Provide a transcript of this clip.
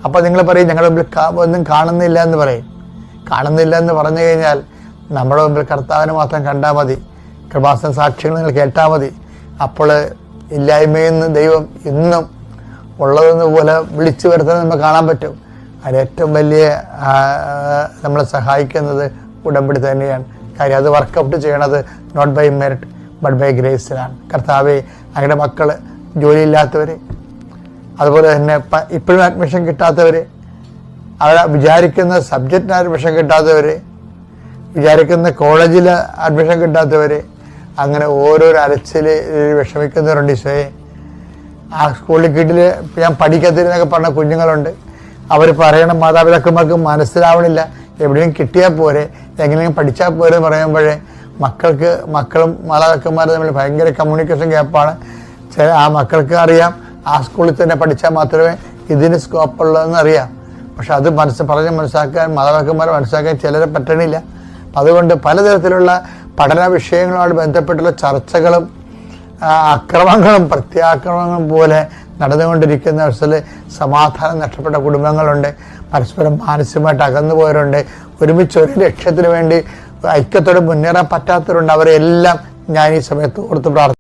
അപ്പോൾ നിങ്ങൾ പറയും ഞങ്ങളുടെ മുമ്പിൽ ഒന്നും കാണുന്നില്ല എന്ന് പറയും. കാണുന്നില്ല എന്ന് പറഞ്ഞു കഴിഞ്ഞാൽ നമ്മുടെ മുമ്പിൽ കർത്താവിനെ മാത്രം കണ്ടാൽ മതി, കൃപാസന സാക്ഷ്യങ്ങൾ നിങ്ങൾ കേട്ടാൽ മതി. അപ്പോൾ ഇല്ലായ്മയിൽ നിന്ന് ദൈവം ഇന്നും ഉള്ളതെന്ന് പോലെ വിളിച്ചു വരുത്തുന്നത് നമുക്ക് കാണാൻ പറ്റും. അതിലേറ്റവും വലിയ നമ്മളെ സഹായിക്കുന്നത് ഉടമ്പടി തന്നെയാണ്. കാര്യം അത് വർക്കൗട്ട് ചെയ്യണത് not by merit but by ഗ്രേസിലാണ്. കർത്താവെ, അങ്ങയുടെ മക്കൾ ജോലിയില്ലാത്തവർ, അതുപോലെ തന്നെ ഇപ്പോഴും അഡ്മിഷൻ കിട്ടാത്തവർ, അവർ വിചാരിക്കുന്ന സബ്ജക്റ്റിന് അഡ്മിഷൻ കിട്ടാത്തവർ, വിചാരിക്കുന്ന കോളേജിൽ അഡ്മിഷൻ കിട്ടാത്തവർ, അങ്ങനെ ഓരോരോ അരച്ചിൽ വിഷമിക്കുന്നവരുണ്ട്. ഈശോയെ, ആ സ്കൂളിൽ കീഴിൽ ഞാൻ പഠിക്കത്തില്ലെന്നൊക്കെ പറഞ്ഞ കുഞ്ഞുങ്ങളുണ്ട്. അവർ പറയണം മാതാപിതാക്കന്മാർക്ക് മനസ്സിലാവണില്ല, എവിടെയും കിട്ടിയാൽ പോരെ, എങ്ങനെയും പഠിച്ചാൽ പോരെ എന്ന് പറയുമ്പോഴേ മക്കളും മാതാപിതാക്കന്മാരും തമ്മിൽ ഭയങ്കര കമ്മ്യൂണിക്കേഷൻ ഗ്യാപ്പാണ്. ആ മക്കൾക്ക് അറിയാം ആ സ്കൂളിൽ തന്നെ പഠിച്ചാൽ മാത്രമേ ഇതിന് സ്കോപ്പുള്ളതെന്ന് അറിയാം. പക്ഷെ അത് പറഞ്ഞ് മനസ്സിലാക്കാൻ മാതാപിതാക്കന്മാരെ മനസ്സിലാക്കാൻ ചിലരെ പറ്റണില്ല. അതുകൊണ്ട് പലതരത്തിലുള്ള പഠന വിഷയങ്ങളുമായി ബന്ധപ്പെട്ടുള്ള ചർച്ചകളും അക്രമങ്ങളും പ്രത്യാക്രമണങ്ങളും പോലെ നടന്നുകൊണ്ടിരിക്കുന്ന അവസരത്തിൽ സമാധാനം നഷ്ടപ്പെട്ട കുടുംബങ്ങളുണ്ട്, പരസ്പരം മാനസികമായിട്ട് അകന്നു പോയവരുണ്ട്, ഒരുമിച്ച് ഒരു ലക്ഷ്യത്തിന് വേണ്ടി ഐക്യത്തോടെ മുന്നേറാൻ പറ്റാത്തവരുണ്ട്. അവരെല്ലാം ഞാൻ ഈ സമയത്ത് ഓർത്ത് പ്രാർത്ഥിക്കുന്നു.